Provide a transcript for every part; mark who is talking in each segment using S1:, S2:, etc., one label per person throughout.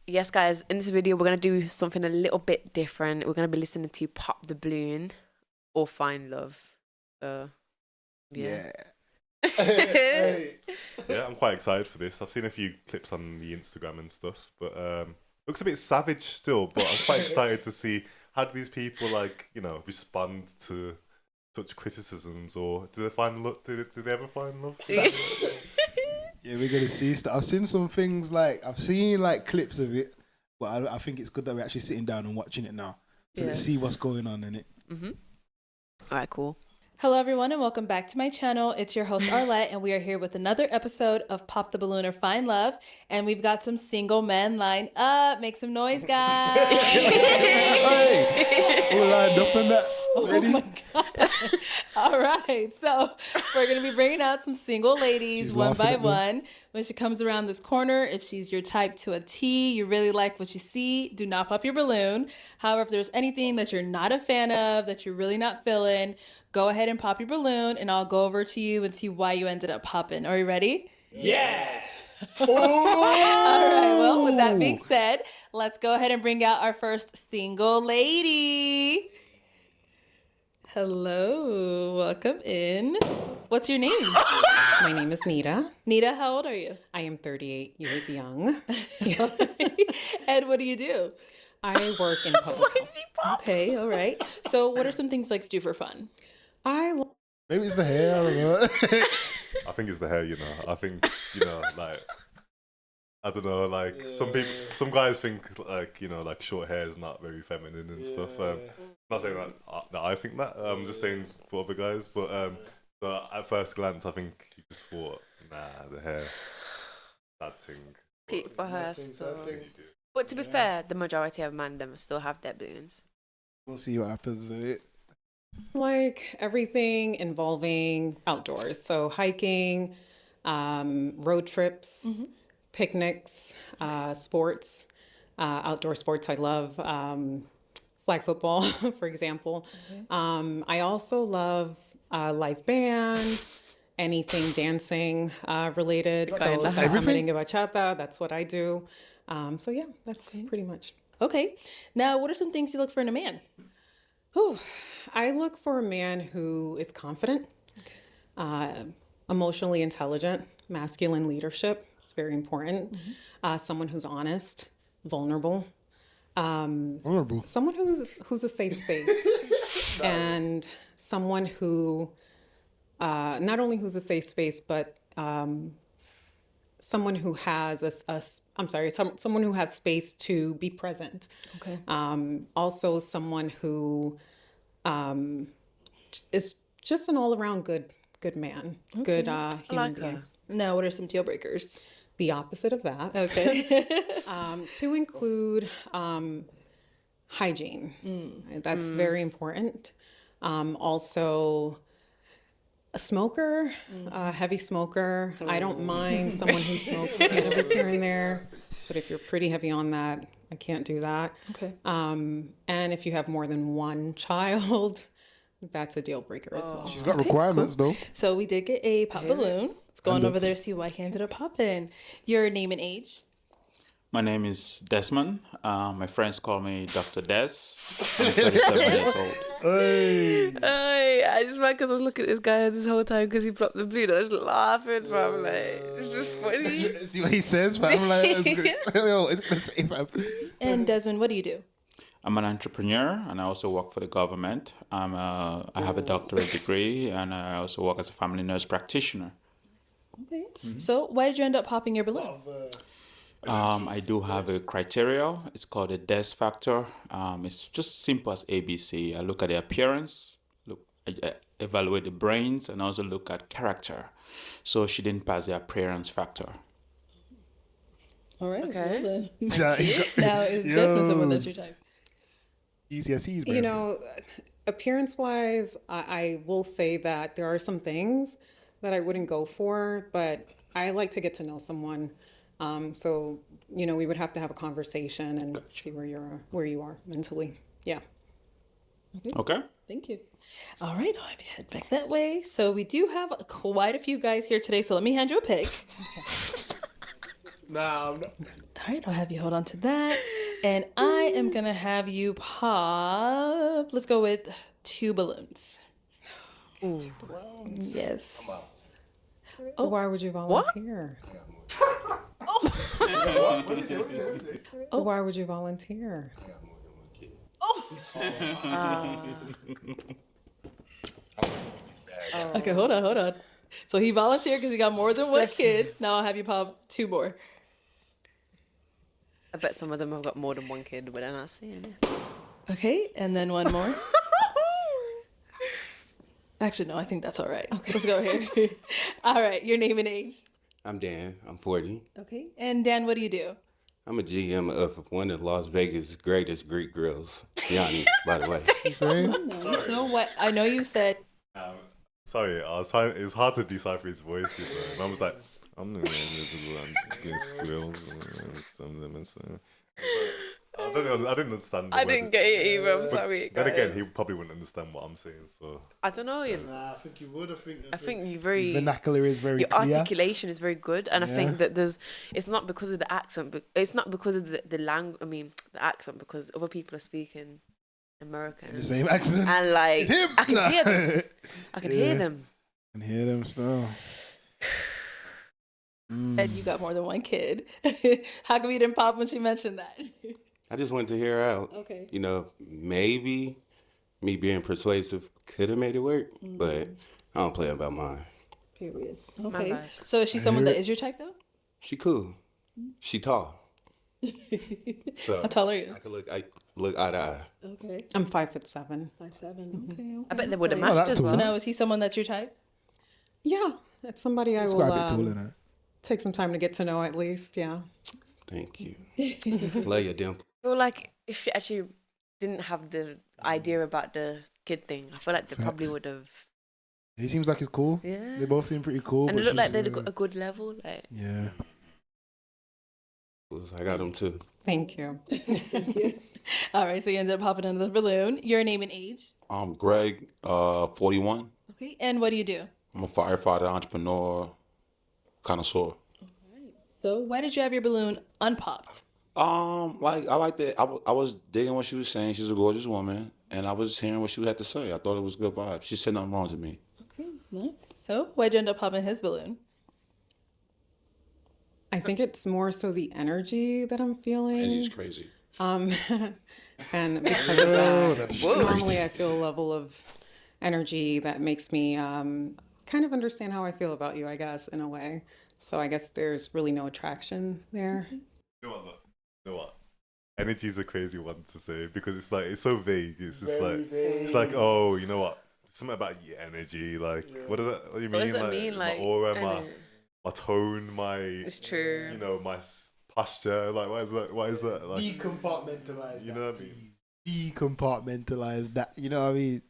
S1: Yes, guys, in this video, we're going to do something a little bit different. We're going to be listening to Pop the Balloon or Find Love. Yeah.
S2: Hey.
S3: Yeah, I'm quite excited for this. I've seen a few clips on the Instagram and stuff, but looks a bit savage still. But I'm quite excited to see how do these people respond to such criticisms, or do they find love? Do they ever find love?
S2: Yeah, we're gonna see stuff. I've seen some things I've seen clips of it, but I think it's good that we're actually sitting down and watching it now. So let's see what's going on in it.
S1: All right, cool.
S4: Hello, everyone, and welcome back to my channel. It's your host, Arlette, and we are here with another episode of Pop the Balloon or Find Love. And we've got some single men lined up. Make some noise, guys.
S2: Hey, we're lined up in that. Ready?
S4: Oh my God. All right. So we're going to be bringing out some single ladies
S2: She's
S4: one by
S2: laughing at me.
S4: one. When she comes around this corner, if she's your type to a T, you really like what you see, do not pop your balloon. However, if there's anything that you're not a fan of, that you're really not feeling, go ahead and pop your balloon and I'll go over to you and see why you ended up popping. Are you ready?
S2: Oh!
S4: All right. Well, with that being said, let's go ahead and bring out our first single lady. Hello, welcome in. What's your name?
S5: My name is Nita.
S4: Nita, how old are you?
S5: I am 38 years young.
S4: And what do you do?
S5: I work in public health.
S4: Okay, all right. So what are some things you like to do for fun?
S2: Maybe it's the hair. I don't know.
S3: I think it's the hair. I think I don't know. Some guys think short hair is not very feminine and stuff. Not saying that I think that. I'm just saying for other guys. But at first glance, I think you just thought, the hair, that thing.
S1: Pete for her still. But to be fair, the majority of men them still have their balloons.
S2: We'll see what happens with it.
S5: Like everything involving outdoors. So hiking, road trips, picnics, sports, outdoor sports. I love flag football, for example. I also love live band, anything dancing related. So salsa, merengue, bachata, that's what I do. So yeah, that's pretty much.
S4: Okay. Now, what are some things you look for in a man?
S5: I look for a man who is confident, emotionally intelligent, masculine leadership. It's very important. Someone who's honest, vulnerable. Someone who's a safe space, and someone who not only who's a safe space, but someone who has someone who has space to be present.
S4: Okay.
S5: Also, someone who is just an all-around good man, good human being.
S4: Now, what are some deal breakers?
S5: The opposite of that.
S4: Okay.
S5: To include hygiene. That's very important. Also, a smoker, a heavy smoker. I don't mind someone who smokes cannabis here and there, but if you're pretty heavy on that, I can't do that.
S4: Okay.
S5: And if you have more than one child, that's a deal breaker as well.
S2: She's got requirements though.
S4: So we did get a pop balloon. Let's go on over there to see why he ended up popping. Your name and age?
S6: My name is Desmond. My friends call me Dr. Des. I'm 37 years old.
S1: Hey, I just because I was looking at this guy this whole time because he popped the balloon. I was laughing, bro. I'm like, it's just funny.
S2: See what he says, fam? I'm like, it's gonna say, fam.
S4: And Desmond, what do you do?
S6: I'm an entrepreneur and I also work for the government. I have a doctorate degree and I also work as a family nurse practitioner.
S4: Okay. So why did you end up popping your balloon?
S6: I do have a criteria. It's called a DES factor. It's just simple as ABC. I look at the appearance, I evaluate the brains, and also look at character. So she didn't pass the appearance factor.
S4: All right.
S1: Okay.
S4: Well,
S2: Yeah,
S4: now is Desmond someone that's your type?
S2: GCSEs,
S5: You know, appearance-wise, I will say that there are some things that I wouldn't go for, but I like to get to know someone. So, you know, we would have to have a conversation and see where you are mentally. Yeah.
S6: Okay.
S4: Thank you. All right, I'll have you head back that way. So we do have quite a few guys here today. So let me hand you a pick.
S2: Nah, I'm not.
S4: All right, I'll have you hold on to that. And I am going to have you pop. Let's go with 2 balloons. Yes.
S5: Why would you volunteer?
S2: What is it?
S5: Why would you volunteer?
S4: Okay, hold on. So he volunteered because he got more than one kid. Now I'll have you pop 2 more.
S1: I bet some of them have got more than one kid, but they're not saying it.
S4: Okay, and then one more. Actually, no, I think that's all right. Okay. Let's go here. All right, your name and age.
S7: I'm Dan. I'm 40.
S4: Okay, and Dan, what do you do?
S7: I'm a GM of one of Las Vegas' greatest Greek grills. Yanni, by the way.
S4: So what? I know you said.
S3: Sorry, I was trying. It was hard to decipher his voice. And I was like, I'm the I don't know. I didn't understand.
S1: I didn't get it either. I'm sorry.
S3: Then
S1: guys.
S3: again, he probably wouldn't understand what I'm saying. So
S1: I don't know.
S2: Nah, I think you would.
S1: I think you're very.
S2: Vernacular is very
S1: Your
S2: clear.
S1: articulation is very good, and I
S2: Yeah.
S1: think that it's not because of the accent, but it's not because of the language. I mean, the accent, because other people are speaking American
S2: The same accent.
S1: and like
S2: It's him.
S1: I can
S2: Nah.
S1: hear them. I can hear
S2: Yeah.
S1: them.
S2: I can hear them still.
S4: And you got more than one kid. How come you didn't pop when she mentioned that?
S7: I just wanted to hear her out.
S4: Okay.
S7: You know, maybe me being persuasive could have made it work, but I don't play about mine.
S4: Period.
S1: My
S4: Okay.
S1: bad.
S4: So is she someone
S2: hear
S4: that
S2: it.
S4: is your type though?
S7: She cool. She tall. So
S4: How tall are you?
S7: I look eye to eye.
S4: Okay.
S5: I'm 5'7".
S4: 5'7". Okay.
S1: I bet they would have
S2: Not
S1: matched
S2: that
S1: as
S2: tall.
S1: well.
S4: So now is he someone that's your type?
S5: Yeah, it's somebody I
S2: It's
S5: will
S2: quite a bit taller than that.
S5: take some time to get to know at least. Yeah.
S7: Thank you. Lay your dimple.
S1: I feel like if she actually didn't have the idea about the kid thing, I feel like they probably
S2: Facts.
S1: would have.
S2: He seems like he's cool.
S1: Yeah.
S2: They both seem pretty cool.
S1: And
S2: but
S1: they look like
S2: she's,
S1: they're got a good level. Like
S2: Yeah.
S7: I got them too.
S5: Thank you.
S4: All right. So you ended up popping under the balloon. Your name and age.
S6: I'm Greg, 41.
S4: Okay. And what do you do?
S6: I'm a firefighter, entrepreneur, connoisseur.
S4: So why did you have your balloon unpopped?
S6: Like I like that. I was digging what she was saying. She's a gorgeous woman, and I was hearing what she had to say. I thought it was good vibe. She said nothing wrong to me.
S4: Okay. Nice. So why'd you end up popping his balloon?
S5: I think it's more so the energy that I'm feeling.
S6: And she's crazy.
S5: And because of that, normally I feel a level of energy that makes me kind of understand how I feel about you, I guess, in a way. So I guess there's really no attraction there.
S3: you know what? Though? You know what? Energy is a crazy one to say because it's like it's so vague. It's just it's like oh, you know what? Something about your energy. Like what does that? What do you
S1: what
S3: mean?
S1: does that mean?
S3: my
S1: Like
S3: aura,
S1: I
S3: my
S1: know.
S3: my tone, my
S1: It's true.
S3: you know my posture. Like what is that? What is that? Like
S2: Decompartmentalize.
S3: you know what I mean?
S2: Decompartmentalize that. You know what I mean?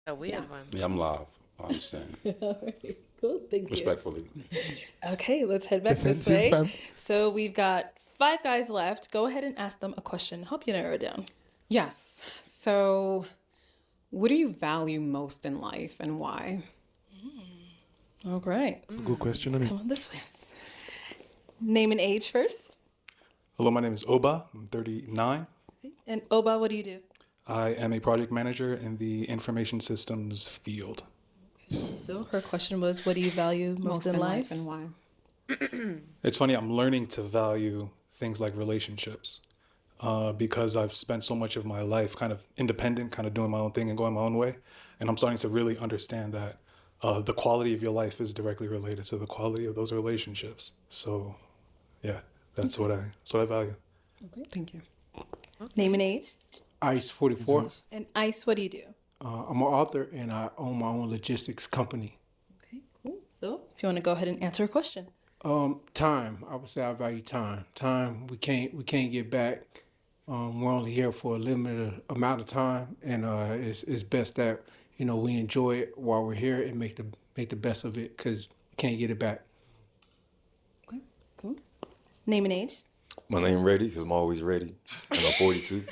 S1: A weird one.
S6: Yeah, I'm live. I understand.
S4: All right. Cool. Thank
S6: Respectfully.
S4: you. Okay. Let's head back this
S2: Defensive,
S4: way.
S2: fam.
S4: So we've got 5 guys left. Go ahead and ask them a question. Help you narrow it down.
S5: Yes. So what do you value most in life and why?
S4: All right.
S2: It's a good question, isn't it?
S4: Come on this way. Name and age first.
S8: Hello, my name is Oba. I'm 39.
S4: And Oba, what do you do?
S8: I am a project manager in the information systems field.
S4: So her question was, what do you value most in life?
S5: and why?
S8: It's funny, I'm learning to value things like relationships because I've spent so much of my life kind of independent, kind of doing my own thing and going my own way. And I'm starting to really understand that the quality of your life is directly related to the quality of those relationships. So, yeah, that's what I value.
S4: Okay.
S5: Thank you.
S4: Name and age.
S9: Ice 44.
S4: And Ice, what do you do?
S9: I'm an author and I own my own logistics company.
S4: Okay, cool. So if you want to go ahead and answer a question.
S9: Time. I would say I value time. Time we can't get back. We're only here for a limited amount of time, and it's best that we enjoy it while we're here and make the best of it because we can't get it back.
S4: Okay, cool. Name and age.
S10: My name ready because I'm always ready, and I'm 42.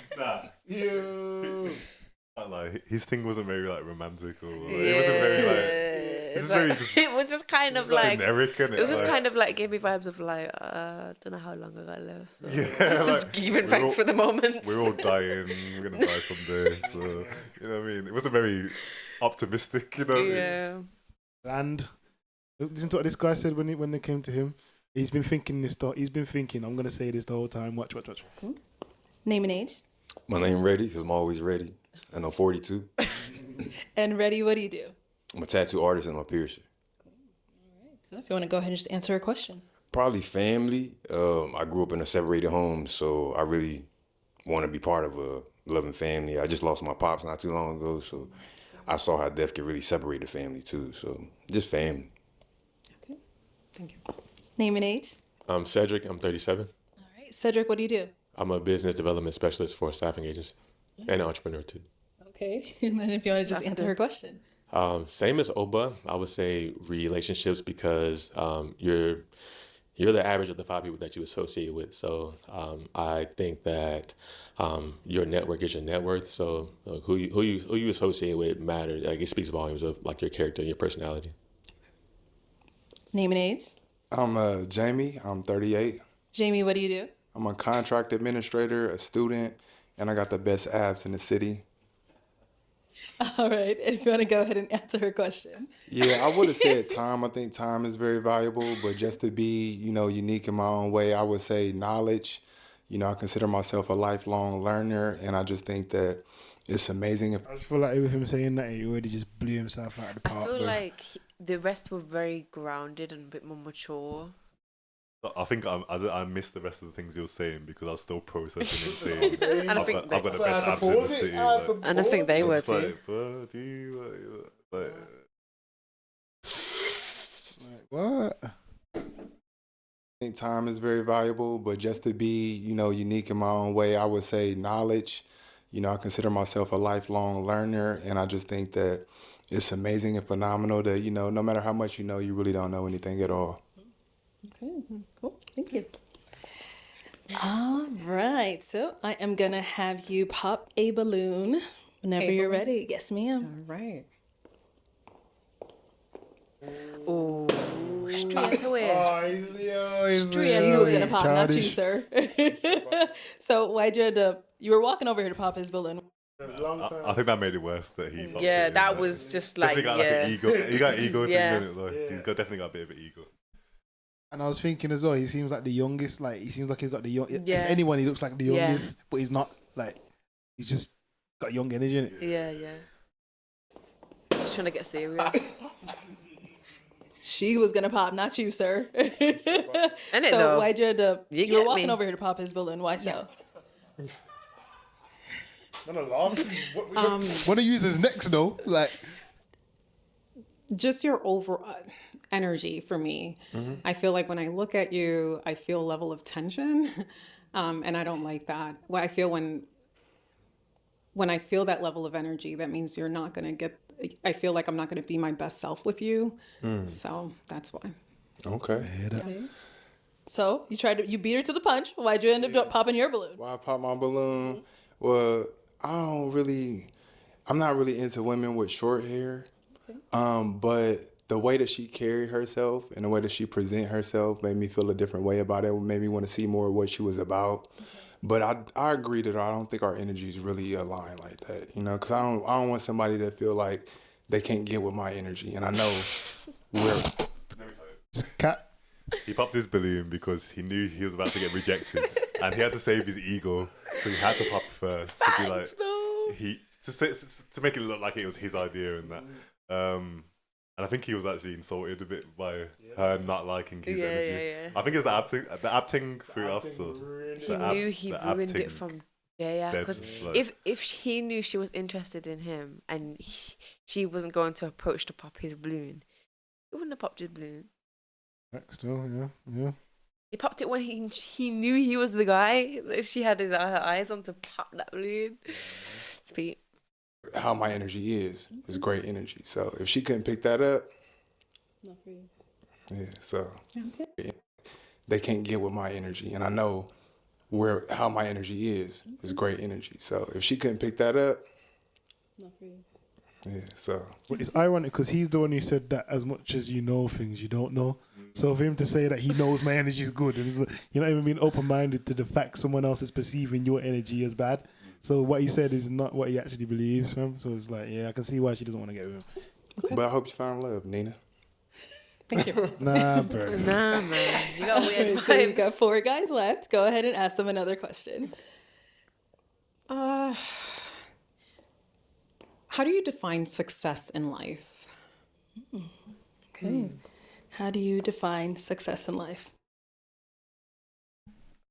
S3: Like his thing wasn't very like romantic or it wasn't very like This is very just,
S1: it was just kind of like
S3: generic,
S1: it was just kind of like gave me vibes of like don't know how long I got left. So
S3: yeah,
S1: just giving thanks for the moment.
S3: We're all dying. We're gonna die someday. So you know what I mean. It wasn't very optimistic. You know. What I mean?
S2: And listen to what this guy said when they came to him. He's been thinking this. He's been thinking. I'm gonna say this the whole time. Watch.
S4: Name and age.
S10: My name Ready, because I'm always ready. And I'm 42.
S4: And Ready, what do you do?
S10: I'm a tattoo artist and I'm a piercer.
S4: So if you want to go ahead and just answer a question.
S10: Probably family. I grew up in a separated home, so I really want to be part of a loving family. I just lost my pops not too long ago, so I saw how death could really separate the family too. So just family.
S5: Okay, thank you.
S4: Name and age.
S11: I'm Cedric. I'm 37.
S4: All right, Cedric, what do you do?
S11: I'm a business development specialist for a staffing agency and an entrepreneur too.
S4: Okay, and then if you want to just answer her question.
S11: Same as Oba, I would say relationships because you're the average of the 5 people that you associate with. So I think that your network is your net worth. So who you associate with matters. Like it speaks volumes of like your character and your personality.
S4: Name and age.
S12: I'm Jamie. I'm 38.
S4: Jamie, what do you do?
S12: I'm a contract administrator, a student, and I got the best abs in the city.
S4: All right, if you want to go ahead and answer her question.
S12: Yeah, I would have said time. I think time is very valuable, but just to be, unique in my own way, I would say knowledge. I consider myself a lifelong learner, and I just think that it's amazing.
S2: I just feel like with him saying that, he already just blew himself out of the park.
S1: I feel like the rest were very grounded and a bit more mature.
S3: I think I missed the rest of the things you were saying because I was still processing and saying
S1: And I
S3: I've
S1: think
S3: got the best abs in the city.
S1: And I think they were too.
S2: What?
S12: I think time is very valuable, but just to be, unique in my own way, I would say knowledge. I consider myself a lifelong learner, and I just think that it's amazing and phenomenal that, no matter how much you know, you really don't know anything at all.
S4: Okay, cool. Thank you. All right, so I am going to have you pop a balloon whenever you're ready. Yes, ma'am.
S5: All right.
S1: Oh, straight away.
S4: Straight was going to pop, not you, sir. So why'd you end up, you were walking over here to pop his balloon.
S3: I think that made it worse that he.
S1: Yeah, that was just like,
S3: got like an ego. He got ego.
S1: Yeah.
S3: He's definitely got a bit of an ego.
S2: And I was thinking as well, he seems like the youngest. Like he seems like he's got the young.
S1: Yeah.
S2: If anyone, he looks like the youngest, but he's not. Like he's just got young energy in it.
S1: Yeah. Just trying to get serious.
S4: She was gonna pop, not you, sir.
S1: And
S4: so why'd you end up? You were walking
S1: me.
S4: over here to pop his balloon. Why so?
S5: Yes.
S2: What do you use his next though? Like
S5: Just your overall energy for me.
S12: Mm-hmm.
S5: I feel like when I look at you, I feel a level of tension, and I don't like that. What I feel when I feel that level of energy, that means you're not gonna get. I feel like I'm not gonna be my best self with you. So that's why.
S12: Okay.
S4: So you beat her to the punch. Why'd you end up popping your balloon?
S12: Why I pop my balloon? Well, I'm not really into women with short hair. But the way that she carried herself and the way that she present herself made me feel a different way about it. It made me want to see more of what she was about. But I agree that I don't think our energies really align like that, because I don't want somebody that feel like they can't get with my energy. And I know where.
S2: cat.
S3: He popped his balloon because he knew he was about to get rejected, and he had to save his ego, so he had to pop first to be like to make it look like it was his idea and that. And I think he was actually insulted a bit by her not liking his energy.
S1: Yeah.
S3: I think it's the ab thing threw it off. So
S1: He knew he ruined it from there. Because if he knew she was interested in him and she wasn't going to approach to pop his balloon, he wouldn't have popped his balloon.
S2: Still, yeah.
S1: He popped it when he knew he was the guy. She had her eyes on to pop that balloon. Speak.
S12: How my energy is great energy. So if she couldn't pick that up,
S4: Not for you.
S12: yeah. So they can't get with my energy, and I know how my energy is great energy. So if she couldn't pick that up,
S4: Not for you.
S12: Yeah, so.
S2: But it's ironic because he's the one who said that as much as you know things you don't know. So for him to say that he knows my energy is good, and you're not even being open-minded to the fact someone else is perceiving your energy as bad. So what he said is not what he actually believes, fam. So it's like, yeah, I can see why she doesn't want to get with him.
S12: Okay. But I hope you found love, Nina.
S5: Thank you.
S2: Nah, bro.
S1: Nah, man. You got weird vibes.
S4: So we got 4 guys left. Go ahead and ask them another question.
S5: How do you define success in life?
S4: Okay. How do you define success in life?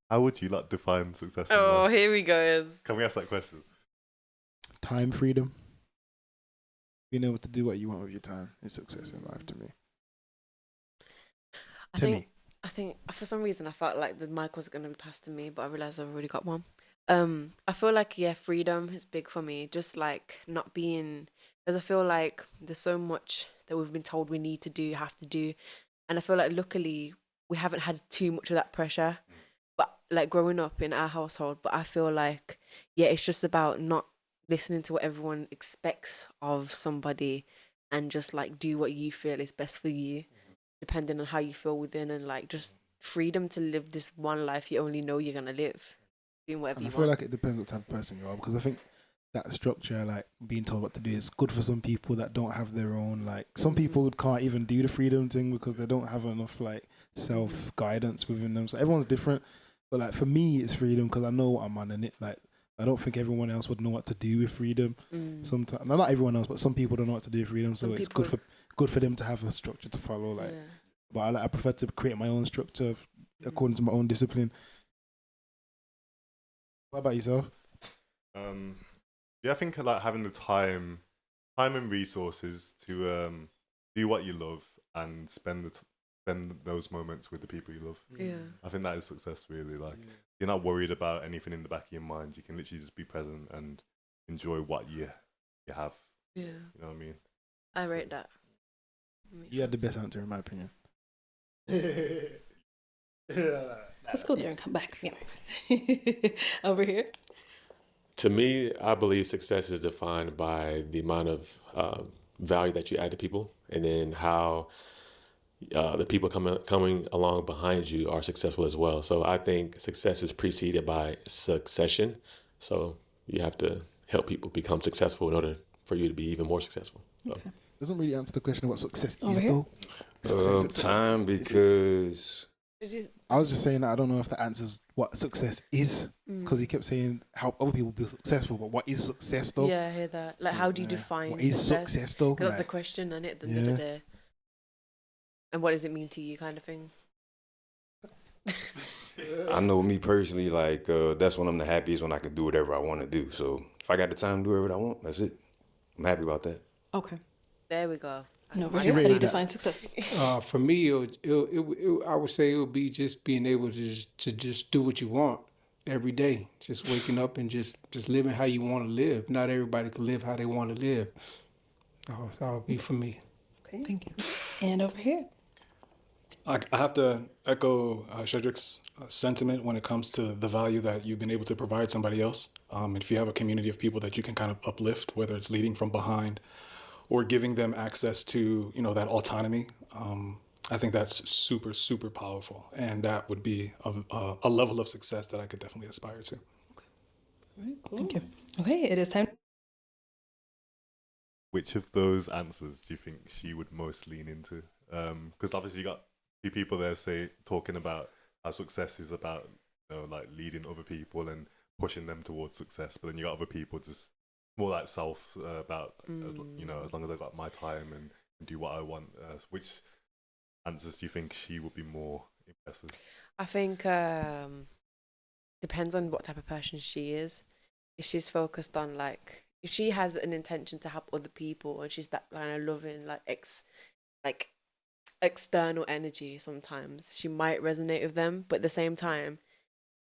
S3: How would you like define success in life?
S1: Oh, here we go.
S3: Can we ask that question?
S2: Time freedom. Being able to do what you want with your time is success in life to me.
S1: I think for some reason I felt like the mic was going to be passed to me, but I realized I've already got one. I feel like, freedom is big for me. Just like not being, because I feel like there's so much that we've been told we need to do, have to do. And I feel like luckily we haven't had too much of that pressure, but like growing up in our household. But I feel like, it's just about not listening to what everyone expects of somebody and just like do what you feel is best for you, depending on how you feel within, and like just freedom to live this one life you only know you're going to live. Doing whatever you want. I feel
S2: like it depends what type of person you are, because I think that structure, like being told what to do, is good for some people that don't have their own, like some people can't even do the freedom thing because they don't have enough like self-guidance within them. So everyone's different, but like for me it's freedom because I know what I'm on in it. Like I don't think everyone else would know what to do with freedom. Sometimes, not everyone else, but some people don't know what to do with freedom. So it's good for them to have a structure to follow. Like, but I prefer to create my own structure according to my own discipline. What about yourself?
S3: I think like having the time and resources to do what you love and spend those moments with the people you love.
S1: Yeah, I
S3: think that is success. Really, like you're not worried about anything in the back of your mind. You can literally just be present and enjoy what you have.
S1: Yeah,
S3: you know what I mean.
S1: I rate that.
S2: You had the best answer in my opinion.
S4: Let's go there and come back. Over here.
S11: To me, I believe success is defined by the amount of value that you add to people, and then how the people coming along behind you are successful as well. So I think success is preceded by succession. So you have to help people become successful in order for you to be even more successful. So.
S2: Okay. Doesn't really answer the question of what success is, though.
S7: Time, because
S2: I was just saying that I don't know if that answers what success is, because he kept saying how other people be successful, but what is success though?
S1: Yeah, I hear that. Like, how do you define
S2: what is success though?
S1: Because that's the question, isn't it? At the end of the day. And what does it mean to you, kind of thing?
S10: I know me personally, like that's when I'm the happiest, when I can do whatever I want to do. So if I got the time to do whatever I want, that's it. I'm happy about that.
S5: Okay.
S1: There we go.
S4: No, how do you define success?
S9: For me, I would say it would be just being able to just do what you want every day. Just waking up and just living how you want to live. Not everybody can live how they want to live. That would be for me.
S4: Okay. Thank you. And over here.
S8: I have to echo Shedrick's sentiment when it comes to the value that you've been able to provide somebody else. If you have a community of people that you can kind of uplift, whether it's leading from behind or giving them access to, that autonomy, I think that's super, super powerful. And that would be a level of success that I could definitely aspire to.
S4: Okay. All right, cool. Thank you. Okay, it is time.
S3: Which of those answers do you think she would most lean into? Because obviously you got few people there talking about how success is about like leading other people and pushing them towards success, but then you got other people just more like self about as long as I got my time and do what I want. Which answers do you think she would be more impressive?
S1: I think depends on what type of person she is. If she's focused on like, if she has an intention to help other people and she's that kind of loving like external energy, sometimes she might resonate with them. But at the same time,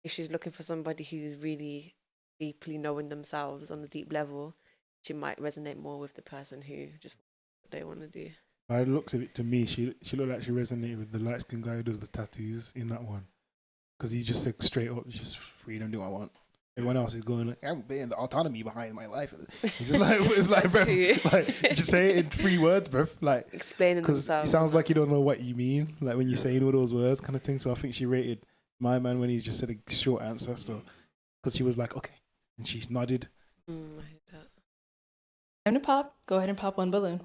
S1: if she's looking for somebody who's really deeply knowing themselves on a deep level, she might resonate more with the person who just what they want to do.
S2: By the looks of it, to me, she looked like she resonated with the light-skinned guy who does the tattoos in that one, because he just said straight up, just freedom, do what I want. Everyone else is going, like, I'm being the autonomy behind my life. It's just like,
S1: That's
S2: bruv,
S1: true.
S2: like, just say it in 3 words, bruv. Like,
S1: Explaining
S2: because it
S1: themselves.
S2: sounds like you don't know what you mean, like when you're saying all those words, kind of thing. So I think she rated my man when he just said a short answer, so because she was like, okay, and she nodded.
S1: I hate that.
S4: Time to pop. Go ahead and pop one balloon.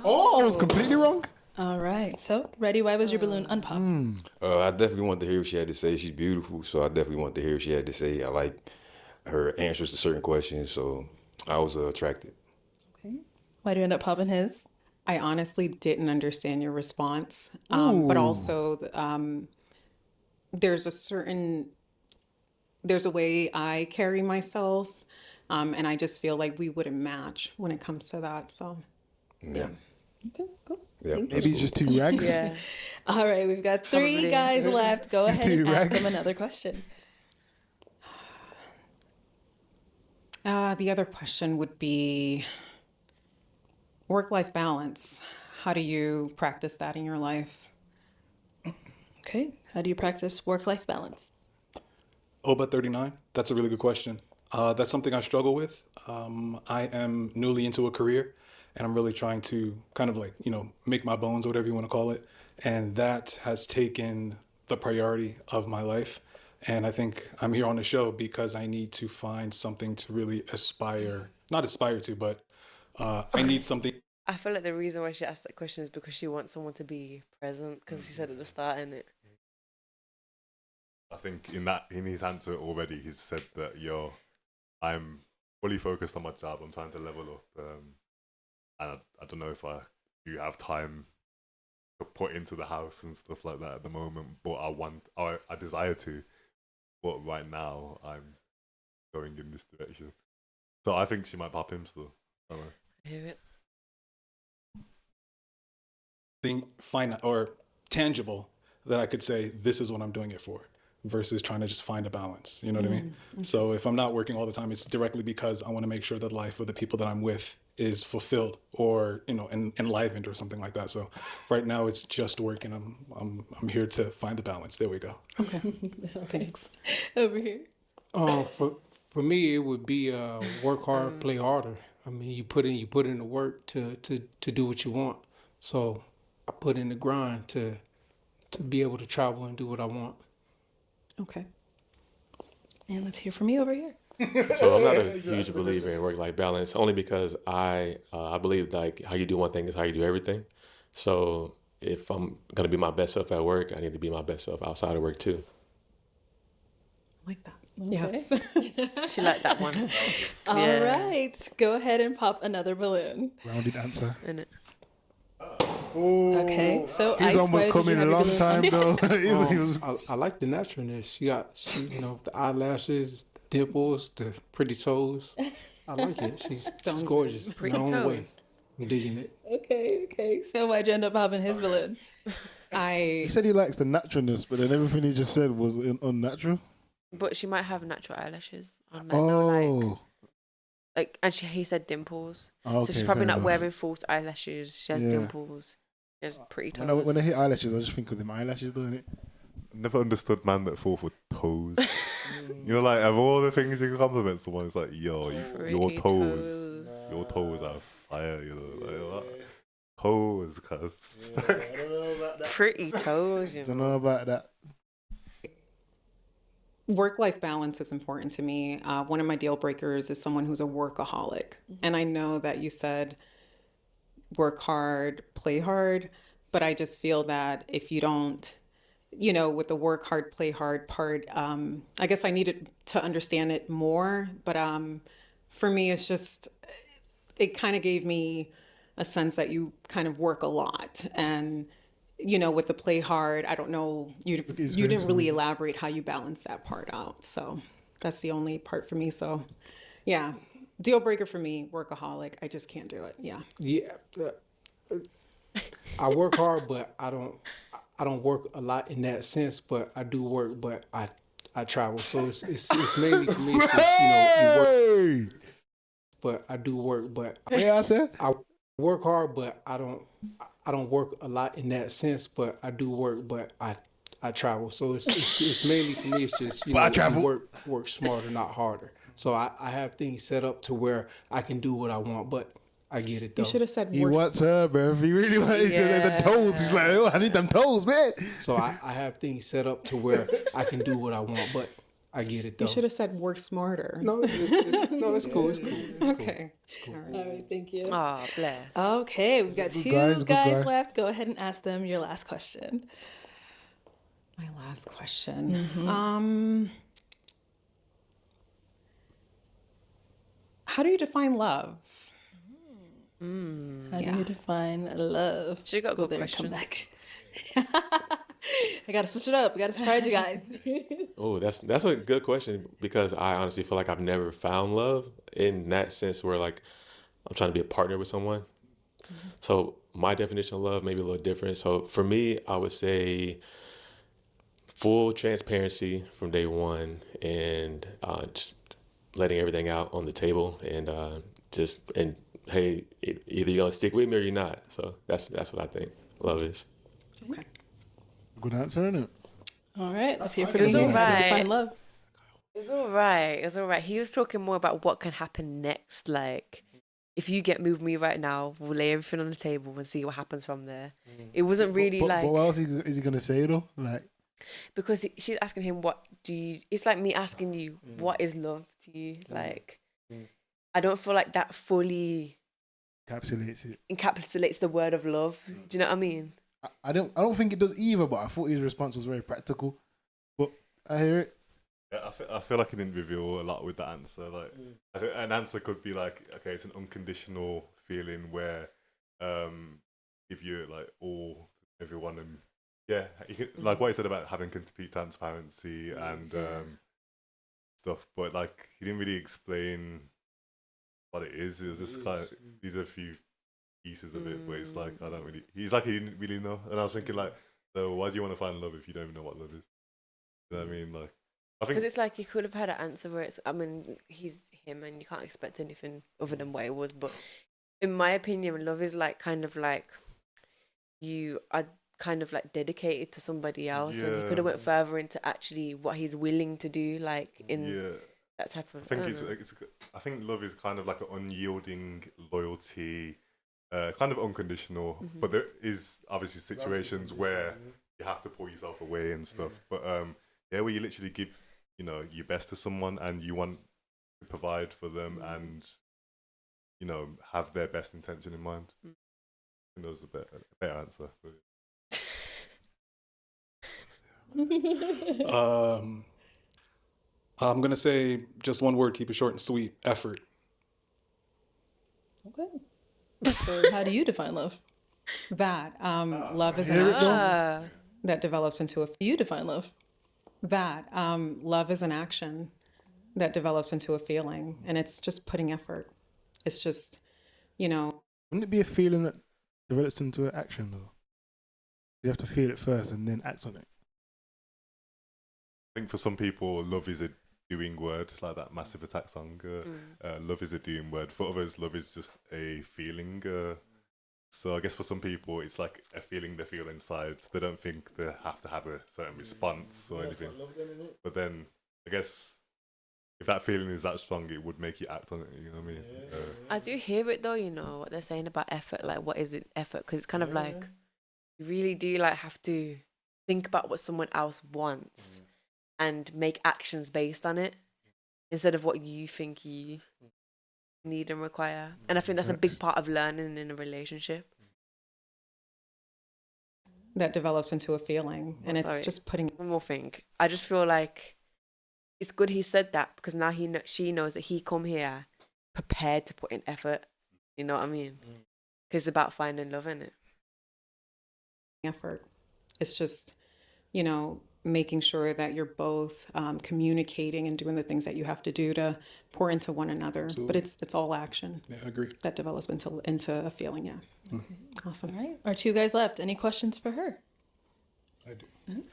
S2: Oh, I was completely wrong.
S4: All right. So, ready? Why was your balloon unpopped?
S10: I definitely want to hear what she had to say. She's beautiful, so I definitely want to hear what she had to say. I like her answers to certain questions, so I was attracted.
S4: Okay. Why do you end up popping his?
S5: I honestly didn't understand your response, but also there's a way I carry myself, and I just feel like we wouldn't match when it comes to that. So,
S10: Yeah.
S4: Okay, cool.
S10: Yeah.
S2: Maybe it's just 2 rags.
S1: Yeah.
S4: All right, we've got 3
S1: Probably.
S4: guys left. Go ahead
S2: two
S4: and ask
S2: rags.
S4: them another question.
S5: the other question would be work-life balance. How do you practice that in your life?
S4: Okay. How do you practice work-life balance?
S8: Oba 39. That's a really good question. That's something I struggle with. I am newly into a career, and I'm really trying to kind of like, make my bones, whatever you want to call it. And that has taken the priority of my life. And I think I'm here on the show because I need to find something to really not aspire to, but I need something.
S1: I feel like the reason why she asked that question is because she wants someone to be present, because she said at the start, innit?
S3: I think in his answer already, he's said that I'm fully focused on my job. I'm trying to level up, and I don't know if I do have time to put into the house and stuff like that at the moment. But I desire to. But right now, I'm going in this direction. So I think she might pop him still. I don't know.
S1: I hear it.
S8: Thing finite or tangible that I could say this is what I'm doing it for, versus trying to just find a balance. You know what I mean? So if I'm not working all the time, it's directly because I want to make sure that life of the people that I'm with is fulfilled or enlivened or something like that. So right now it's just work, and I'm here to find the balance. There we go.
S5: Okay, thanks.
S4: Over here.
S9: For me, it would be work hard, play harder. I mean, you put in the work to do what you want. So I put in the grind to be able to travel and do what I want.
S5: Okay.
S4: And let's hear from you over here.
S11: So I'm not a huge believer in work-life balance, only because I believe like how you do one thing is how you do everything. So if I'm gonna be my best self at work, I need to be my best self outside of work too.
S5: I like that.
S4: Okay.
S5: Yes.
S1: She liked that one.
S4: All
S1: Yeah.
S4: right. Go ahead and pop another balloon.
S2: Rounded answer.
S1: Innit?
S4: Okay. So
S2: He's
S4: Ice, why
S2: almost
S4: did
S2: come
S4: you
S2: in a
S4: have your
S2: long
S4: balloon
S2: time
S4: unpopped?
S2: though. He was
S9: I like the naturalness. She the eyelashes, the dimples, the pretty toes. I like it. She's gorgeous
S1: Pretty
S9: in her own way.
S1: toes.
S9: I'm digging it.
S4: Okay. So why'd you end up popping his balloon?
S2: He said he likes the naturalness, but then everything he just said was unnatural.
S1: But she might have natural eyelashes on men, though,
S2: Oh,
S1: and he said dimples.
S2: okay,
S1: So she's probably
S2: fair
S1: not
S2: enough.
S1: wearing false eyelashes. She has
S2: Yeah.
S1: dimples. She has pretty toes.
S2: When I hit eyelashes, I just think of them eyelashes, doing it.
S3: Never understood man that fall for toes. Like of all the things you can compliment someone, it's like, yo, your
S1: Pretty
S3: toes, your toes are fire. Like what? Toes, cuz.
S1: Pretty toes, you
S2: Don't
S1: know.
S2: know about that.
S5: Work-life balance is important to me. One of my deal breakers is someone who's a workaholic. And I know that you said work hard, play hard, but I just feel that if you don't, with the work hard, play hard part, I guess I needed to understand it more. But for me, it's just, it kind of gave me a sense that you kind of work a lot. And with the play hard, I don't know, you didn't really elaborate how you balance that part out. So that's the only part for me. So yeah, deal breaker for me, workaholic. I just can't do it. Yeah.
S9: Yeah, I work hard, but I don't work a lot in that sense. But I do work, but I travel. So it's mainly for me. It's just, you work, but I do work, but
S2: I said
S9: I work hard, but I don't work a lot in that sense. But I do work, but I I travel. So it's mainly for me. It's just
S2: But I travel.
S9: work smarter, not harder. So I have things set up to where I can do what I want, but I get it though.
S5: You should have said
S2: He
S5: work.
S2: wants her, bro. If he really wants the toes, he's like, oh, I need them toes, man.
S9: So I have things set up to where I can do what I want, but I get it though.
S5: You should have said work smarter.
S9: No, it's cool. It's cool.
S5: Okay. All right.
S4: All right, thank you.
S1: Oh, bless.
S4: Okay, we've got
S2: Good
S4: two
S2: guys, good
S4: guys
S2: guy.
S4: left. Go ahead and ask them your last question.
S5: My last question. How do you define love?
S4: How do you define love?
S1: She got
S4: Go
S1: good
S4: there and come
S1: questions.
S4: back. I gotta switch it up. I gotta surprise you guys.
S11: Oh, that's a good question because I honestly feel like I've never found love in that sense where like I'm trying to be a partner with someone. So my definition of love may be a little different. So for me, I would say full transparency from day one and just letting everything out on the table and hey, either you're gonna stick with me or you're not. So that's what I think love is.
S5: Okay.
S2: Good answer, isn't it?
S4: All right, let's hear from
S1: It was
S4: you.
S1: all
S4: How do you
S1: right.
S4: define love?
S1: It's all right. It's all right. He was talking more about what can happen next. Like, if you get moved me right now, we'll lay everything on the table and see what happens from there. It wasn't really
S2: But what else is he gonna say though? Like,
S1: because she's asking him, what do you, it's like me asking you, what is love to you? Like, I don't feel like that fully
S2: encapsulates it.
S1: encapsulates the word of love. Do you know what I mean?
S2: I don't think it does either, but I thought his response was very practical. But I hear it.
S3: Yeah, I feel like he didn't reveal a lot with the answer. Like, I think an answer could be like, okay, it's an unconditional feeling where, if you're like all everyone and yeah, you can, like what he said about having complete transparency and stuff. But like, he didn't really explain what it is. It was just kind of these are a few pieces of it, but it's like I don't really. He's like he didn't really know, and I was thinking like, so why do you want to find love if you don't even know what love is? You know what I mean? Like, I think
S1: Because it's like you could have had an answer where it's, I mean, he's him and you can't expect anything other than what it was. But in my opinion, love is like kind of like you are kind of like dedicated to somebody else, and he could have went further into actually what he's willing to do, like in that type of.
S3: I think I think love is kind of like an unyielding loyalty, kind of unconditional. But there is obviously situations where you have to pull yourself away and stuff. But yeah, where you literally give your best to someone and you want to provide for them and have their best intention in mind. I think that was a better answer.
S8: I'm gonna say just one word, keep it short and sweet. Effort.
S4: Okay. So how do you define love?
S5: That love is an action that develops into a.
S4: You define love.
S5: That love is an action that develops into a feeling, and it's just putting effort. It's just,
S2: Wouldn't it be a feeling that develops into an action though? You have to feel it first and then act on it.
S3: I think for some people, love is a doing word, like that Massive Attack song. Love is a doing word. For others, love is just a feeling. So I guess for some people, it's like a feeling they feel inside. They don't think they have to have a certain response or anything. But then, I guess, if that feeling is that strong, it would make you act on it. You know what I mean?
S1: I do hear it though. What they're saying about effort. Like, what is it effort? Because it's kind of like you really do like have to think about what someone else wants and make actions based on it instead of what you think you need and require. And I think that's a big part of learning in a relationship.
S5: that develops into a feeling, and it's just putting.
S1: One more thing. I just feel like it's good he said that because now she knows that he come here prepared to put in effort. You know what I mean? Because it's about finding love in it.
S5: Effort. It's just, making sure that you're both communicating and doing the things that you have to do to pour into one another.
S8: Absolutely.
S5: But it's all action.
S8: Yeah, I agree.
S5: That develops into a feeling. Yeah. Awesome.
S4: All right. Our two guys left. Any questions for her?
S8: I do.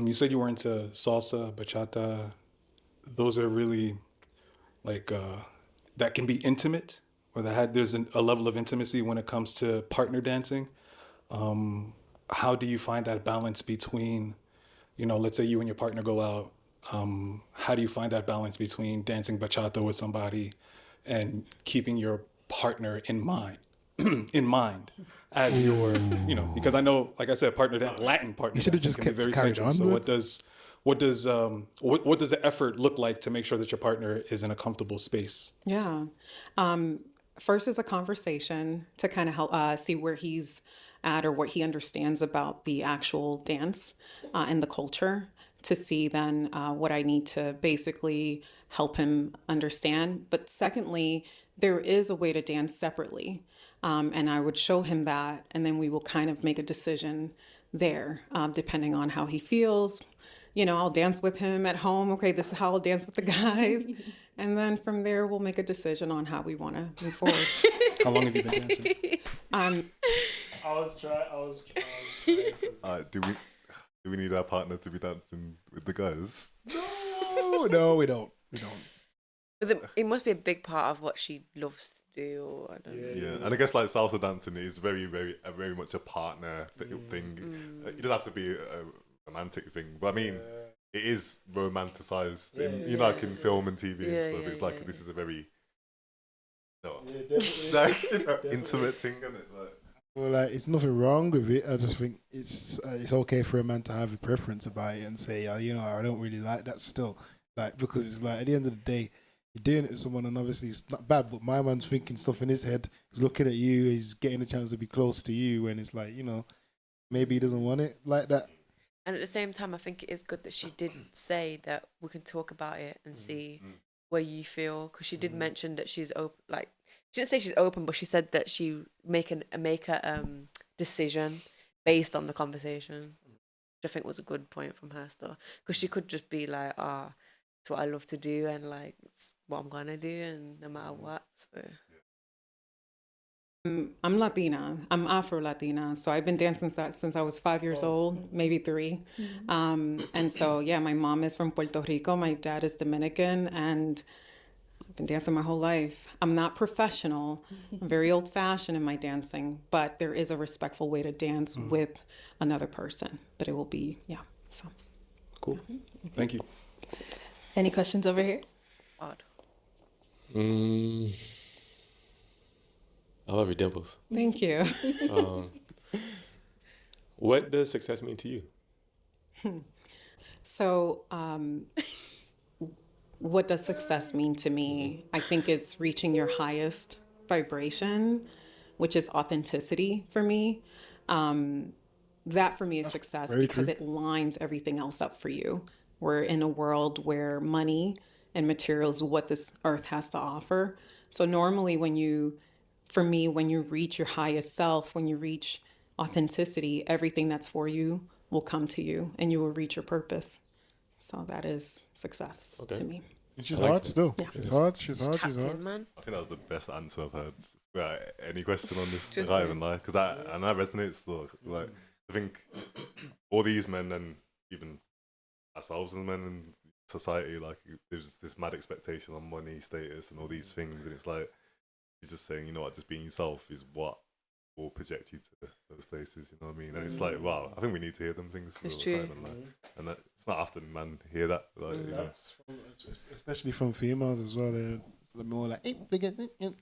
S8: You said you were into salsa, bachata. Those are really like that can be intimate, or there's a level of intimacy when it comes to partner dancing. How do you find that balance between you know, let's say you and your partner go out. How do you find that balance between dancing bachata with somebody and keeping your partner in mind, in mind as your, you know, because I know, like I said, Latin partner
S2: You should have
S8: dancing
S2: just
S8: can be
S2: kept
S8: very
S2: carried
S8: sensual.
S2: on
S8: So
S2: with.
S8: what does the effort look like to make sure that your partner is in a comfortable space?
S5: Yeah. First is a conversation to kind of help see where he's at or what he understands about the actual dance and the culture to see then what I need to basically help him understand. But secondly, there is a way to dance separately. And I would show him that, and then we will kind of make a decision there, depending on how he feels. You know, I'll dance with him at home. Okay, this is how I'll dance with the guys. And then from there, we'll make a decision on how we want to move forward.
S8: How long have you been dancing?
S2: I was trying to.
S3: Do we need our partner to be dancing with the guys?
S2: No, we don't.
S1: But it must be a big part of what she loves to do. Or I don't know.
S3: Yeah, and I guess like salsa dancing is very much a partner thing. It doesn't have to be a romantic thing, but I mean, it is romanticized in, you know, like in film and TV and stuff. It's like this is a very intimate thing, isn't it? Like,
S2: well, like, it's nothing wrong with it. I just think it's okay for a man to have a preference about it and say, you know, I don't really like that still, like, because it's like at the end of the day, you're doing it with someone, and obviously it's not bad, but my man's thinking stuff in his head. He's looking at you. He's getting a chance to be close to you, and it's like, you know, maybe he doesn't want it like that.
S1: And at the same time, I think it is good that she did say that we can talk about it and see where you feel, because she did mention that she's open. Like, she didn't say she's open, but she said that she make a decision based on the conversation, which I think was a good point from her stuff, because she could just be like, it's what I love to do, and like it's what I'm gonna do, and no matter what. So.
S5: I'm Latina. I'm Afro-Latina. So I've been dancing since I was 5 years old, maybe 3. And so, yeah, my mom is from Puerto Rico. My dad is Dominican. And I've been dancing my whole life. I'm not professional. I'm very old-fashioned in my dancing. But there is a respectful way to dance with another person. But it will be, so.
S8: Cool. Thank you.
S4: Any questions over here?
S1: Odd.
S11: I love your dimples.
S5: Thank you.
S11: What does success mean to you?
S5: So, what does success mean to me? I think it's reaching your highest vibration, which is authenticity for me. That for me is success because it lines everything else up for you. We're in a world where money and materials is what this earth has to offer. So normally when you reach your highest self, when you reach authenticity, everything that's for you will come to you and you will reach your purpose. So that is success to me.
S2: She's hard still. Yeah. She's hard. She's hard.
S1: Man.
S3: I think that was the best answer I've heard. Right, any question on this? I can't even lie, because that resonates still. Like, I think all these men and even ourselves as men in society, like, there's this mad expectation on money, status, and all these things, and it's like, he's just saying, you know what, just being yourself is what will project you to those places, you know what I mean? And it's like, wow, I think we need to hear them things.
S1: It's true.
S3: Time, and it's not often man hear that. Like, you know.
S2: Especially from females as well. They're more like, hey,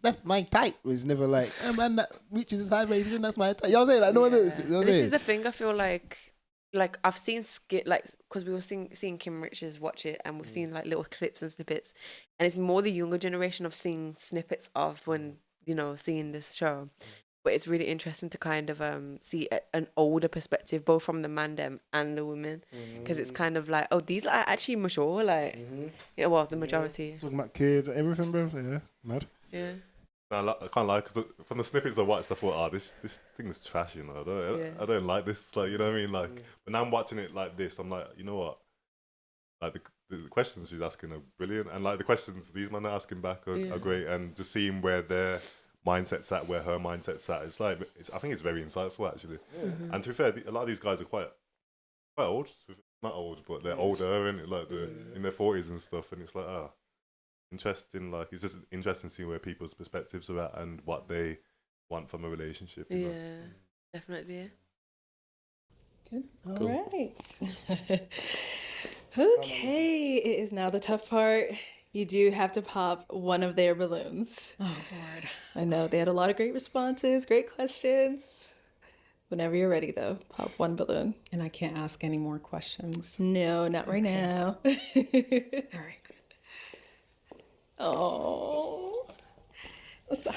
S2: that's my type. It's never like, man, that reaches his high vibration, that's my type. Y'all say like, no one is.
S1: This is the thing, I feel like I've seen because we were seeing Kim Richards watch it, and we've seen like little clips and snippets, and it's more the younger generation of seeing snippets of when, you know, seeing this show. But it's really interesting to kind of see an older perspective, both from the man them and the women, because it's kind of like, oh, these are actually mature, like, yeah, well, the majority.
S2: Talking about kids, everything, bro. Yeah, mad.
S1: Yeah.
S3: No, I can't lie, because from the snippets I watched, I thought, this thing's trash, you know. I don't like this, like, you know what I mean? Like, but now I'm watching it like this, I'm like, you know what? Like, the questions she's asking are brilliant, and like the questions these men are asking back are great, and just seeing where their mindset's at, where her mindset's at, it's like, I think it's very insightful, actually. And to be fair, a lot of these guys are quite old, not old, but they're older, and like in their 40s and stuff, and it's like, interesting. Like, it's just interesting seeing where people's perspectives are at and what they want from a relationship. You know?
S1: Definitely.
S4: All right. Okay, it is now the tough part. You do have to pop one of their balloons.
S5: Oh, Lord.
S4: I know they had a lot of great responses, great questions. Whenever you're ready, though, pop one balloon.
S5: And I can't ask any more questions.
S4: No, not right now.
S5: All right.
S4: Oh, sorry.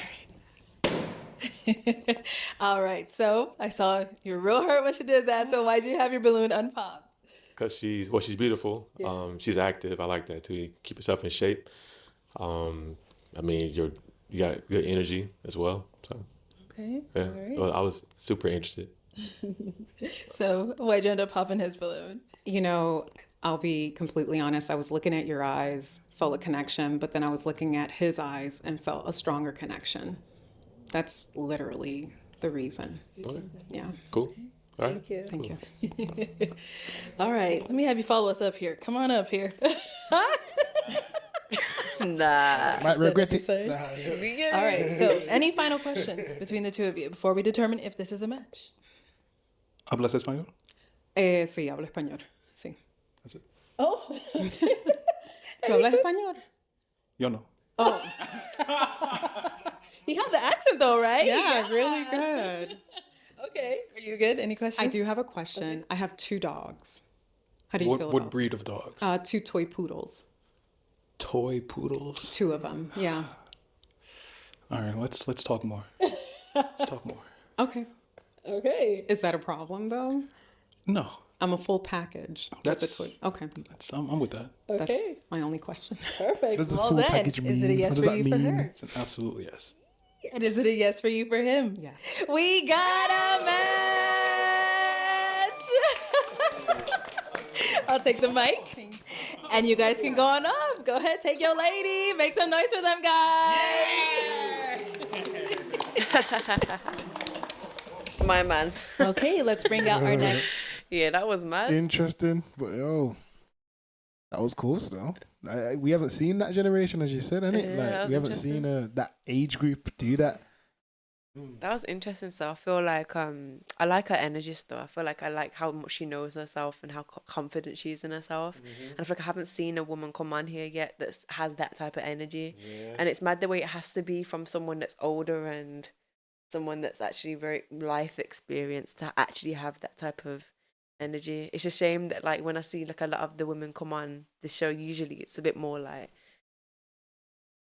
S4: All right, so I saw you were real hurt when she did that. So why'd you have your balloon unpopped?
S11: Because she's beautiful. She's active. I like that too. You keep yourself in shape. I mean, you got good energy as well. So
S4: Okay.
S11: yeah,
S4: All right.
S11: well, I was super interested.
S4: So why'd you end up popping his balloon?
S5: You know, I'll be completely honest. I was looking at your eyes, felt a connection, but then I was looking at his eyes and felt a stronger connection. That's literally the reason.
S11: Okay.
S5: Yeah.
S11: Cool. All right.
S4: Thank you.
S5: Thank you.
S4: All right, let me have you follow us up here. Come on up here.
S1: Nah.
S2: Might regret it.
S4: Say. All right, so any final question between the two of you before we determine if this is a match?
S8: ¿Hablas español?
S5: Sí, hablo español. Sí.
S8: That's it.
S4: Oh.
S5: ¿Tú hablas español?
S8: Yo no.
S5: Oh,
S4: You have the accent though, right?
S5: yeah, really good.
S4: Okay. Are you good? Any questions?
S5: I do have a question. I have 2 dogs. How do you feel
S8: What
S5: about
S8: breed of dogs?
S5: 2 toy poodles.
S8: Toy poodles.
S5: 2 of them. Yeah.
S8: All right, let's talk more. Let's talk more.
S5: Okay.
S4: Okay.
S5: Is that a problem though?
S8: No,
S5: I'm a full package. with the
S8: That's-
S5: toy. Okay.
S8: I'm with that.
S4: Okay.
S5: That's my only question.
S4: Perfect.
S2: What does the
S4: Well
S2: full
S4: then,
S2: package
S4: is it a
S2: mean?
S4: yes
S2: What does
S4: for
S2: that
S4: you for
S2: mean?
S4: her?
S8: It's an absolute yes.
S4: And is it a yes for you for him?
S5: Yes.
S4: We got a match. I'll take the mic. And you guys can go on up. Go ahead, take your lady. Make some noise for them guys.
S1: My man.
S4: Okay, let's bring out our next.
S1: Yeah, that was mad.
S2: Interesting, but that was cool still. We haven't seen that generation, as you said, innit?
S1: Yeah, that
S2: Like
S1: was
S2: we haven't seen that age group do that.
S1: That was interesting. So I feel like I like her energy still. I feel like I like how much she knows herself and how confident she is in herself. And I feel like I haven't seen a woman come on here yet that has that type of energy. And it's mad the way it has to be from someone that's older and someone that's actually very life experienced to actually have that type of energy. It's a shame that like when I see like a lot of the women come on the show, usually it's a bit more like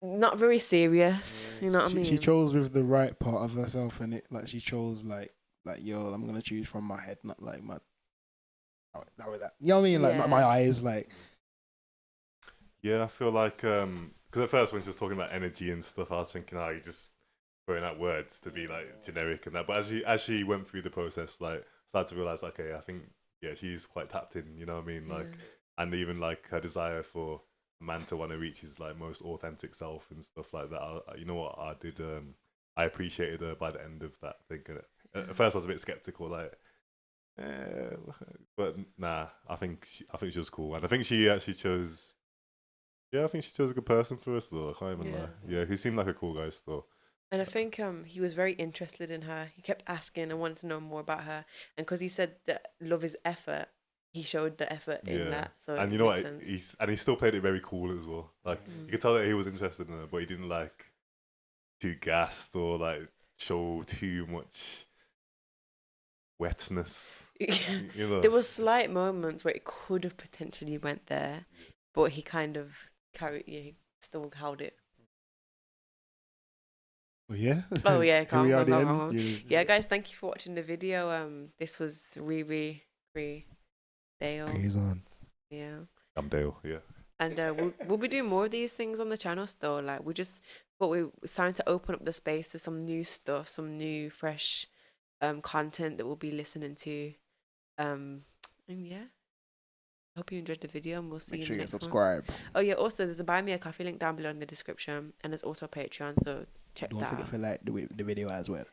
S1: not very serious. You know what I mean?
S2: She chose with the right part of herself, and it like she chose like yo, I'm gonna choose from my head, not like my that. You know what I mean? Like not my eyes, like.
S3: Yeah, I feel like because at first when she was talking about energy and stuff, I was thinking, you just throwing out words to be like generic and that. But as she went through the process, like started to realize, okay, I think she's quite tapped in. You know what I mean? Like, and even like her desire for a man to want to reach his like most authentic self and stuff like that. You know what I did? I appreciated her by the end of that thing. At first, I was a bit skeptical, like. But nah, I think she was cool, and I think she actually chose. Yeah, I think she chose a good person for us though. I can't even lie. Yeah, he seemed like a cool guy still.
S1: And I think he was very interested in her. He kept asking and wanted to know more about her. And because he said that love is effort, he showed the effort in that. So
S3: and you know what? He still played it very cool as well. Like you could tell that he was interested in her, but he didn't like too gassed or like show too much wetness. You know?
S1: There were slight moments where it could have potentially went there, but he kind of he still held it.
S2: Well, yeah.
S1: Oh yeah,
S2: Here we are at the end.
S1: Yeah, guys, thank you for watching the video. This was Rere, Dayle.
S2: CreezOn.
S1: Yeah.
S3: I'm Dayle. Yeah.
S1: And we'll be doing more of these things on the channel still. Like it's time to open up the space to some new stuff, some new fresh content that we'll be listening to. And yeah. I hope you enjoyed the video and we'll see you in the next
S2: subscribe.
S1: one. Oh yeah, also there's a Buy Me a Coffee link down below in the description and there's also a Patreon, so check that out.
S2: Don't forget to like the video as well.